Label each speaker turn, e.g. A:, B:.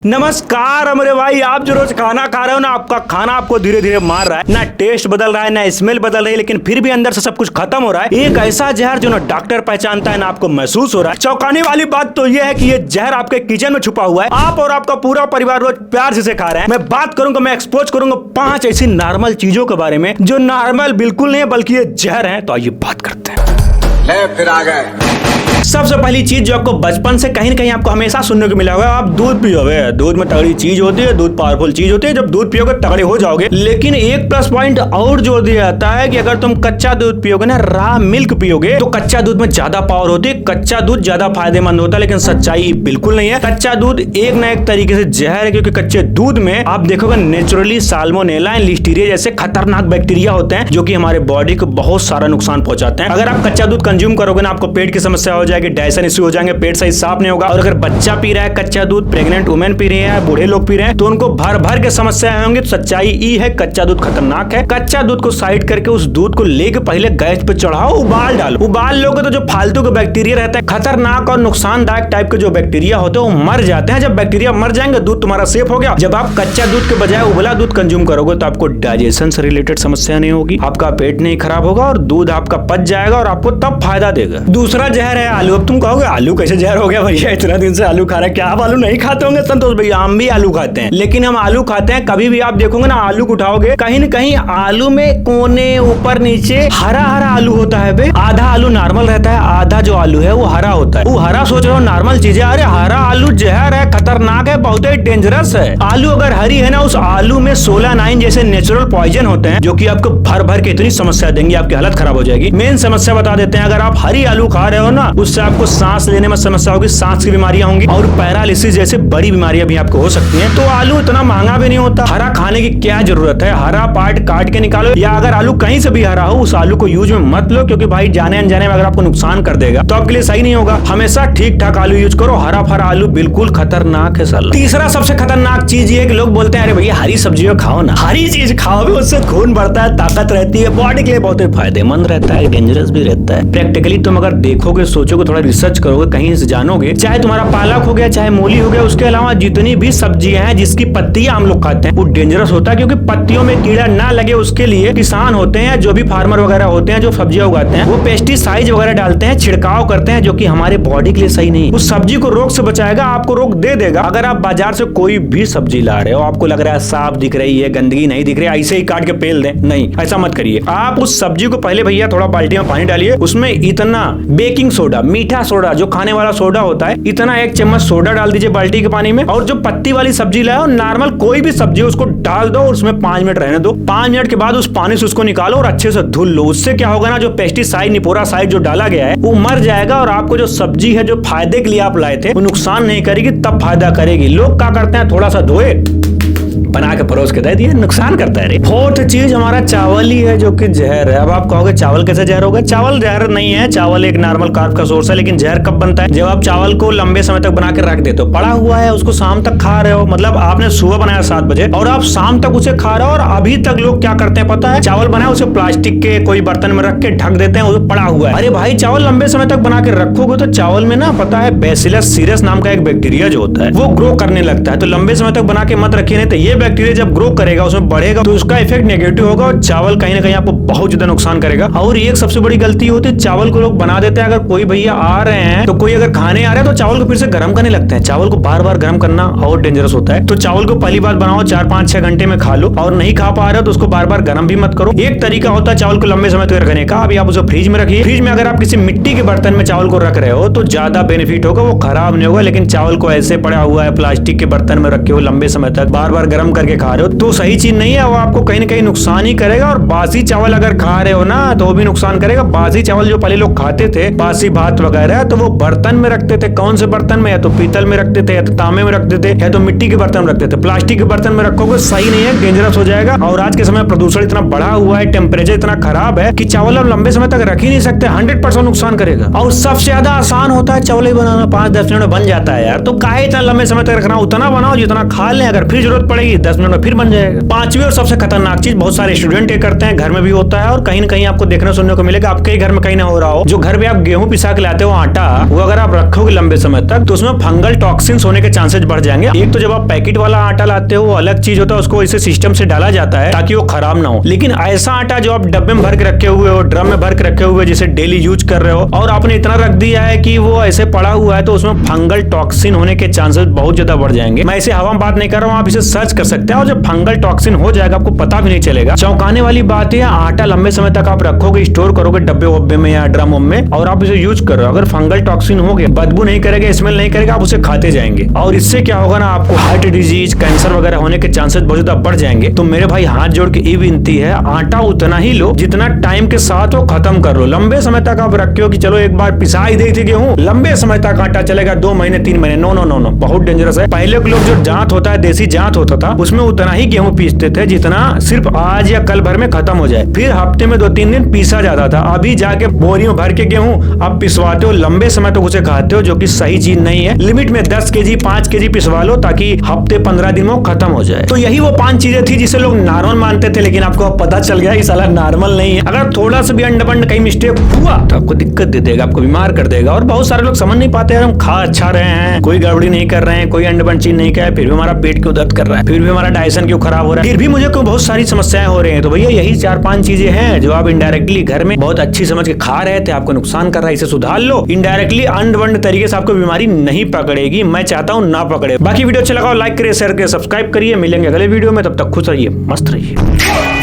A: नमस्कार अमरे भाई, आप जो रोज खाना खा रहे हो ना, आपका खाना आपको धीरे धीरे मार रहा है। ना टेस्ट बदल रहा है, ना स्मेल बदल रही है, लेकिन फिर भी अंदर से सब कुछ खत्म हो रहा है। एक ऐसा जहर जो ना डॉक्टर पहचानता है ना आपको महसूस हो रहा है। चौंकाने वाली बात तो ये है कि ये जहर आपके किचन में छुपा हुआ है। आप और आपका पूरा परिवार रोज प्यार से खा रहे हैं। मैं बात करूंगा, मैं एक्सपोज करूंगा 5 ऐसी नॉर्मल चीजों के बारे में जो नॉर्मल बिल्कुल नहीं है, बल्कि ये जहर है। तो आइए बात करते हैं।
B: फिर आ गए।
A: सबसे पहली चीज जो आपको बचपन से कहीं ना कहीं आपको हमेशा सुनने को मिला होगा, आप दूध पियोगे। दूध में तगड़ी चीज होती है, दूध पावरफुल चीज होती है। जब दूध पियोगे तगड़े हो जाओगे। लेकिन एक प्लस पॉइंट और जोड़ दिया जाता है कि अगर तुम कच्चा दूध पियोगे ना, रॉ मिल्क पियोगे, तो कच्चा दूध में ज्यादा पावर होती है, कच्चा दूध ज्यादा फायदेमंद होता है। लेकिन सच्चाई बिल्कुल नहीं है। कच्चा दूध एक ना एक तरीके से जहर है, क्योंकि कच्चे दूध में आप देखोगे नेचुरली साल्मोनेला एंड लिस्टीरिया जैसे खतरनाक बैक्टीरिया होते हैं, जो कि हमारे बॉडी को बहुत सारा नुकसान पहुंचाते हैं। अगर आप कच्चा दूध कंज्यूम करोगे ना, आपको पेट की समस्या हो जाएगी, डाइजेशन इश्यू हो जाएंगे, पेट सही साफ नहीं होगा। और अगर बच्चा पी रहा है कच्चा दूध, प्रेग्नेंट वुमेन पी रही है, बूढ़े लोग पी रहे हैं, तो उनको भर भर के समस्याएं होंगी। तो सच्चाई ये है, कच्चा दूध खतरनाक है। कच्चा दूध को साइड करके उस दूध को लेके पहले गैस पे चढ़ाओ, उबाल डालो। उबाल लोगे तो जो फालतू के बैक्टीरिया रहते हैं, खतरनाक और नुकसानदायक टाइप के जो बैक्टीरिया होते हैं, वो मर जाते हैं। जब बैक्टीरिया मर जाएंगे, दूध तुम्हारा सेफ हो गया। जब आप कच्चा दूध के बजाय उबला दूध कंज्यूम करोगे, तो आपको डाइजेशन से रिलेटेड समस्या नहीं होगी, आपका पेट नहीं खराब होगा और दूध आपका पच जाएगा और आपको तब फायदा देगा। दूसरा जहर है आलू। अब तुम कहोगे आलू कैसे जहर हो गया भैया, इतना दिन से आलू खा रहा है, क्या आप आलू नहीं खाते होंगे? संतोष भैया, हम भी आलू खाते हैं, लेकिन हम आलू खाते हैं। कभी भी आप देखोगे ना, आलू को उठाओगे, कहीं न कहीं आलू में कोने ऊपर नीचे हरा हरा आलू होता है बे। आधा आलू नॉर्मल रहता है, आधा जो आलू है वो हरा होता है। वो हरा सोच रहे हो नॉर्मल चीज है, अरे हरा आलू जहर है, खतरनाक है, बहुत ही डेंजरस है। आलू अगर हरी है ना, उस आलू में सोलानाइन जैसे नेचुरल पॉइजन होते हैं, जो कि आपको भर भर के इतनी समस्या देंगे, आपकी हालत खराब हो जाएगी। मेन समस्या बता देते हैं, अगर आप हरी आलू खा रहे हो ना, उससे आपको सांस लेने में समस्या होगी, सांस की बीमारियां होंगी और पैरालिसिस जैसे बड़ी बीमारियां भी आपको हो सकती हैं। तो आलू इतना महंगा भी नहीं होता। हरा खाने की क्या जरूरत है? हरा पार्ट काट के निकालो, या अगर आलू कहीं से भी हरा हो, उस आलू को यूज में मत लो, क्योंकि भाई जाने अनजाने में अगर आपको नुकसान कर देगा तो आपके लिए सही नहीं होगा। हमेशा ठीक ठाक आलू यूज करो। हरा भरा आलू बिल्कुल खतरनाक है साला। तीसरा सबसे खतरनाक चीज ये है कि लोग बोलते हैं अरे भैया हरी सब्जियां खाओ ना, हरी चीज खाओ भी, उससे खून बढ़ता है, ताकत रहती है, बॉडी के लिए बहुत ही फायदेमंद रहता है, डेंजरस भी रहता है। प्रैक्टिकली तुम अगर देखोगे, सोचोगे, थोड़ा रिसर्च करोगे, कहीं से जानोगे, चाहे तुम्हारा पालक हो गया, चाहे मूली हो गया, उसके अलावा जितनी भी सब्जियां हैं जिसकी पत्तियां हम लोग खाते हैं, वो डेंजरस होता है, क्योंकि पत्तियों में कीड़ा ना लगे उसके लिए किसान होते हैं, जो भी फार्मर वगैरह होते हैं, जो सब्जियां उगाते हैं, वो पेस्टिसाइड वगैरह डालते हैं, छिड़काव करते हैं, जो कि हमारे बॉडी के लिए सही नहीं है। उस सब्जी को रोग से बचाएगा, आपको रोग दे देगा। अगर आप बाजार से कोई भी सब्जी ला रहे हो, आपको लग रहा है साफ दिख रही है, गंदगी नहीं दिख रही है, ऐसे ही काट के पेल दें, नहीं, ऐसा मत करिए। आप उस सब्जी को पहले भैया थोड़ा बाल्टी में पानी डालिए, उसमें इतना बेकिंग सोडा, मीठा सोडा, जो खाने वाला सोडा होता है, इतना 1 चम्मच सोडा डाल दीजिए बाल्टी के पानी में। और जो पत्ती वाली सब्जी लाओ, नॉर्मल कोई भी सब्जी, उसको डाल दो और उसमें 5 मिनट रहने दो। 5 मिनट के बाद उस पानी से उसको निकालो और अच्छे से धुल लो। उससे क्या होगा ना, जो पेस्टिसाइड, निपोरासाइड जो डाला गया है, वो मर जाएगा और आपको जो सब्जी है, जो फायदे के लिए आप लाए थे, वो नुकसान नहीं करेगी, तब फायदा करेगी। लोग क्या करते हैं, थोड़ा सा धोए, बना के परोस के दे दिए, नुकसान करता है रे। फोर्थ चीज हमारा चावल ही है, जो कि जहर है। अब आप कहोगे चावल कैसे जहर होगा? चावल जहर नहीं है, चावल एक नॉर्मल कार्ब का सोर्स है। लेकिन जहर कब बनता है? जब आप चावल को लंबे समय तक बना के रख देते हो, पड़ा हुआ है, उसको शाम तक खा रहे हो, मतलब आपने सुबह बनाया 7 बजे और आप शाम तक उसे खा रहे हो। और अभी तक लोग क्या करते हैं पता है, चावल बनाया उसे प्लास्टिक के कोई बर्तन में रख के ढक देते हैं, वो पड़ा हुआ है। अरे भाई, चावल लंबे समय तक बना के रखोगे तो चावल में ना, पता है, बैसिलस सीरस नाम का एक बैक्टीरिया जो होता है, वो ग्रो करने लगता है। तो लंबे समय तक बना के मत रखिए, नहीं तो ये बैक्टीरिया जब ग्रो करेगा, उसमें बढ़ेगा, तो उसका इफेक्ट नेगेटिव होगा और चावल कहीं ना कहीं आपको बहुत ज्यादा नुकसान करेगा। और एक सबसे बड़ी गलती होती है, चावल को लोग बना देते हैं, अगर कोई भैया आ रहे हैं, तो कोई अगर खाने आ रहे हैं, तो चावल को फिर से गर्म करने लगते हैं। चावल को बार बार गर्म करना और डेंजरस होता है। तो चावल को पहली बार बनाओ, 4, 5, 6 घंटे में खा लो, और नहीं खा पा रहे हो तो उसको बार बार गर्म भी मत करो। एक तरीका होता है चावल को लंबे समय तक रखने का, अभी आप उसे फ्रिज में रखिए। फ्रिज में अगर आप किसी मिट्टी के बर्तन में चावल को रख रहे हो तो ज्यादा बेनिफिट होगा, वो खराब नहीं होगा। लेकिन चावल को ऐसे पड़ा हुआ है, प्लास्टिक के बर्तन में रखे हो, लंबे समय तक बार बार गर्म करके खा रहे हो, तो सही चीज नहीं है, वो आपको कहीं ना कहीं नुकसान ही करेगा। और बासी चावल अगर खा रहे हो ना, तो वो भी नुकसान करेगा। बासी चावल जो पहले लोग खाते थे, बासी भात वगैरह, तो वो बर्तन में रखते थे। कौन से बर्तन में? या तो पीतल में रखते थे, या तो तांबे में रखते थे, या तो मिट्टी के बर्तन में रखते थे। प्लास्टिक के बर्तन में रखोगे सही नहीं है, डेंजरस हो जाएगा। और आज के समय प्रदूषण इतना बढ़ा हुआ है, टेम्परेचर इतना खराब है कि चावल हम लंबे समय तक रख ही नहीं सकते, 100% नुकसान करेगा। और सबसे ज्यादा आसान होता है चावल ही बनाना, 5-10 मिनट में बन जाता है यार। तो काहे इतना लंबे समय तक रखना? उतना बनाओ जितना खा लें, अगर फिर जरूरत पड़े पड़ेगी, 10 मिनट में फिर बन जाएगा। पांचवी और सबसे खतरनाक चीज, बहुत सारे स्टूडेंट ये करते हैं, घर में भी होता है और कहीं ना कहीं आपको देखने सुनने को मिलेगा, आपके घर में कहीं ना हो रहा हो, जो घर में आप गेहूं पिसा के लाते हो आटा, वो अगर आप रखोगे लंबे समय तक तो उसमें फंगल टॉक्सिन्स होने के चांसेस बढ़ जाएंगे। एक तो जब आप पैकेट वाला आटा लाते हो वो अलग चीज होता है, उसको इसे सिस्टम से डाला जाता है ताकि वो खराब ना हो। लेकिन ऐसा आटा जो आप डब्बे में भर के रखे हुए हो, ड्रम में भर के रखे हुए, जिसे डेली यूज कर रहे हो और आपने इतना रख दिया है कि वो ऐसे पड़ा हुआ है, तो उसमें फंगल टॉक्सिन होने के चांसेस बहुत ज्यादा बढ़ जाएंगे। मैं इसे हवा में बात नहीं कर रहा हूँ, आप इसे सर्च कर सकते हैं और जब फंगल टॉक्सिन हो जाएगा आपको पता भी नहीं चलेगा। चौंकाने वाली बात है, आटा लंबे समय तक आप रखोगे, स्टोर करोगे डब्बे वब्बे में या ड्रम में, और आप इसे यूज कर रहे हो, अगर फंगल टॉक्सिन हो गया, बदबू नहीं करेगा, स्मेल नहीं करेगा, आप उसे खाते जाएंगे और इससे क्या होगा ना, आपको हार्ट डिजीज, कैंसर वगैरह होने के चांसेस बहुत ज्यादा बढ़ जाएंगे। तो मेरे भाई हाथ जोड़ के ये विनती है, आटा उतना ही लो जितना टाइम के साथ वो खत्म कर लो। लंबे समय तक आप रखे हो कि चलो एक बार पिसा ही देती गेहूं, लंबे समय तक आटा चलेगा, 2 महीने 3 महीने, नो नो नो नो, बहुत डेंजरस है। पहले के लोग जो जांत होता है, देसी जांत होता था, उसमें उतना ही गेहूं पीसते थे जितना सिर्फ आज या कल भर में खत्म हो जाए, फिर हफ्ते में 2-3 दिन पीसा जाता था। अभी जाके बोरियों भर के गेहूं आप पिसवाते हो, लंबे समय तक उसे खाते हो, जो कि सही चीज नहीं है। लिमिट में 10 केजी 5 केजी पिसवा लो ताकि हफ्ते 15 दिन में वो खत्म हो जाए। तो यही वो 5 चीजें थी जिसे लोग नॉर्मल मानते थे, लेकिन आपको पता चल गया ये साला नॉर्मल नहीं है। अगर थोड़ा सा भी अंडबंड कहीं मिस्टेक हुआ तो आपको दिक्कत दे देगा, आपको बीमार कर देगा। और बहुत सारे लोग समझ नहीं पाते हैं, हम खा अच्छा रहे हैं, कोई गड़बड़ी नहीं कर रहे हैं, कोई अंडबंड चीज नहीं खाए, फिर भी हमारा पेट क्यों दर्द कर रहा है, फिर भी हमारा डाइजेशन क्यों खराब हो रहा है, फिर भी मुझे क्यों बहुत सारी समस्याएं हो रही हैं। तो भैया यही 4-5 चीजें हैं जो आप इनडायरेक्टली घर में बहुत अच्छी समझ के खा रहे थे, आपको नुकसान कर रहा है, इसे सुधार लो। इनडायरेक्टली अंडबंड तरीके से आपको बीमारी नहीं पकड़ेगी, मैं चाहता हूँ ना पकड़े। बाकी वीडियो अच्छा लगा लाइक करिए, शेयर करिए, सब्सक्राइब करिए। मिलेंगे अगले वीडियो में, तब तक खुश रहिए, मस्त रहिए।